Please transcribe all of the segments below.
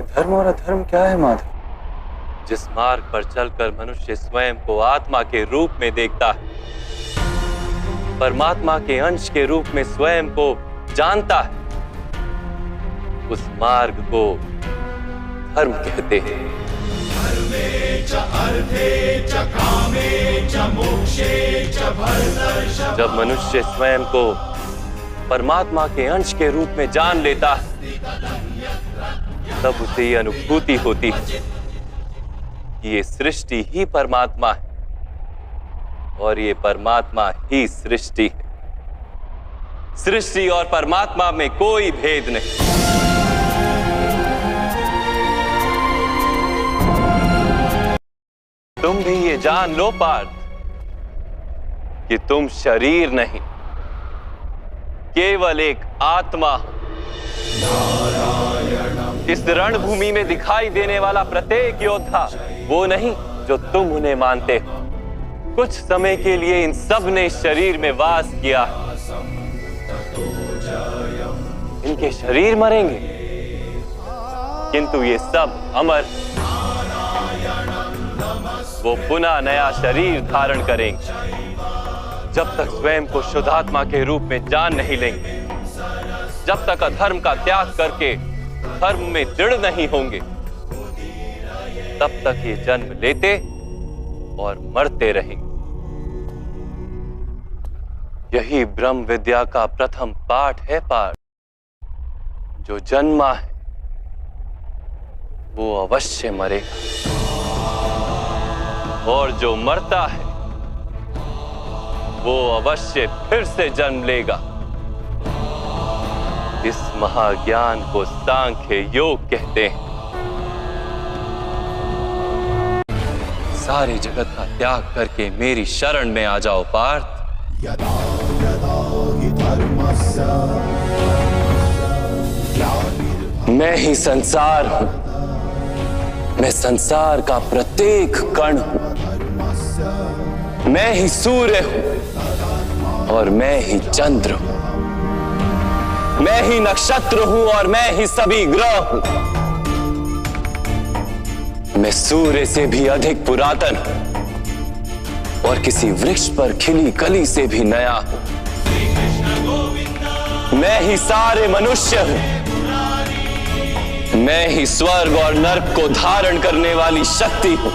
धर्म और अधर्म क्या है माधव? जिस मार्ग पर चलकर मनुष्य स्वयं को आत्मा के रूप में देखता है, परमात्मा के अंश के रूप में स्वयं को जानता है, उस मार्ग को धर्म कहते हैं। जब मनुष्य स्वयं को परमात्मा के अंश के रूप में जान लेता है, तब उसे ये अनुभूति होती है कि ये सृष्टि ही परमात्मा है और ये परमात्मा ही सृष्टि है। सृष्टि और परमात्मा में कोई भेद नहीं। तुम भी ये जान लो पार्थ कि तुम शरीर नहीं, केवल एक आत्मा हो। इस रणभूमि में दिखाई देने वाला प्रत्येक योद्धा वो नहीं जो तुम उन्हें मानते हो। कुछ समय के लिए इन सब ने शरीर में वास किया, इनके शरीर मरेंगे, किंतु ये सब अमर, वो पुनः नया शरीर धारण करेंगे। जब तक स्वयं को शुद्धात्मा के रूप में जान नहीं लेंगे, जब तक अधर्म का त्याग करके धर्म में दृढ़ नहीं होंगे, तब तक ये जन्म लेते और मरते रहेंगे। यही ब्रह्म विद्या का प्रथम पाठ है पाठ। जो जन्मा है वो अवश्य मरेगा, और जो मरता है वो अवश्य फिर से जन्म लेगा। इस महाज्ञान को सांख्य योग कहते हैं। सारे जगत का त्याग करके मेरी शरण में आ जाओ पार्थ। मैं ही संसार हूं, मैं संसार का प्रत्येक कण हूं, मैं ही सूर्य हूं और मैं ही चंद्र हूं, मैं ही नक्षत्र हूं और मैं ही सभी ग्रह हूं। मैं सूर्य से भी अधिक पुरातन हूं और किसी वृक्ष पर खिली कली से भी नया हूं। मैं ही सारे मनुष्य हूं, मैं ही स्वर्ग और नरक को धारण करने वाली शक्ति हूं।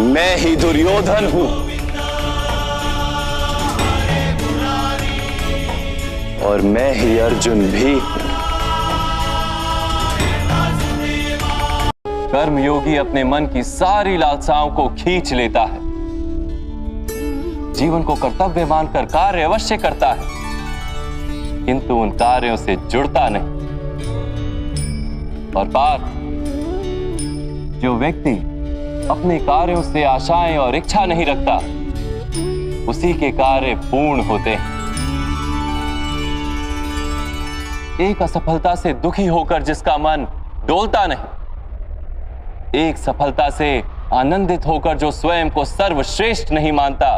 मैं ही दुर्योधन हूं और मैं ही अर्जुन भी। कर्मयोगी अपने मन की सारी लालसाओं को खींच लेता है, जीवन को कर्तव्य मानकर कार्य अवश्य करता है, किंतु उन कार्यों से जुड़ता नहीं। और पार्थ, जो व्यक्ति अपने कार्यों से आशाएं और इच्छा नहीं रखता, उसी के कार्य पूर्ण होते हैं। एक असफलता से दुखी होकर जिसका मन डोलता नहीं, एक सफलता से आनंदित होकर जो स्वयं को सर्वश्रेष्ठ नहीं मानता,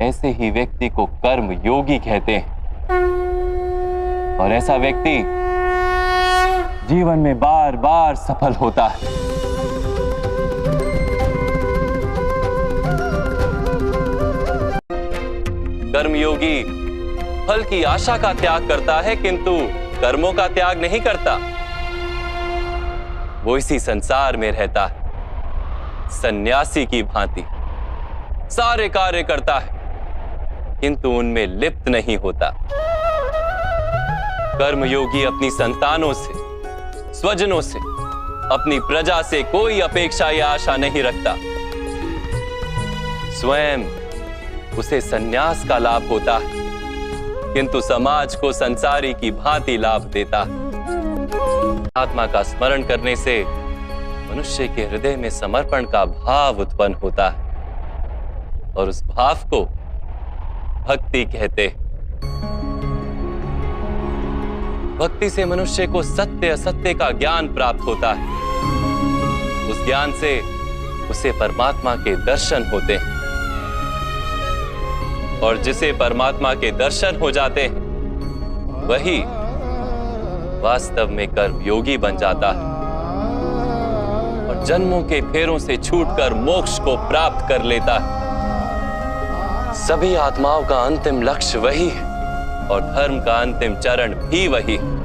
ऐसे ही व्यक्ति को कर्म योगी कहते हैं। और ऐसा व्यक्ति जीवन में बार बार सफल होता है। कर्मयोगी फल की आशा का त्याग करता है, किंतु कर्मों का त्याग नहीं करता। वो इसी संसार में रहता है, सन्यासी की भांति सारे कार्य करता है, किंतु उनमें लिप्त नहीं होता। कर्मयोगी अपनी संतानों से, स्वजनों से, अपनी प्रजा से कोई अपेक्षा या आशा नहीं रखता। स्वयं उसे सन्यास का लाभ होता है, किंतु समाज को संसारी की भांति लाभ देता है। आत्मा का स्मरण करने से मनुष्य के हृदय में समर्पण का भाव उत्पन्न होता है, और उस भाव को भक्ति कहते हैं। भक्ति से मनुष्य को सत्य असत्य का ज्ञान प्राप्त होता है। उस ज्ञान से उसे परमात्मा के दर्शन होते हैं, और जिसे परमात्मा के दर्शन हो जाते हैं, वही वास्तव में कर्मयोगी बन जाता है और जन्मों के फेरों से छूटकर मोक्ष को प्राप्त कर लेता है। सभी आत्माओं का अंतिम लक्ष्य वही है और धर्म का अंतिम चरण भी वही है।